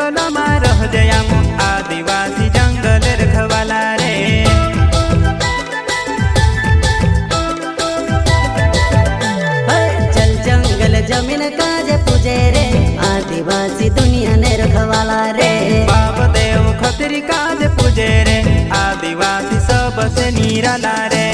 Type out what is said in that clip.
जंगलમાં રહજે આમ आदिवासी जंगल रखवाला रे। चल जंगल जमीन काजे पूजे रे आदिवासी दुनिया ने रखवाला रे। बाप देव खतरी काजे पूजे रे आदिवासी सबसे निराला रे।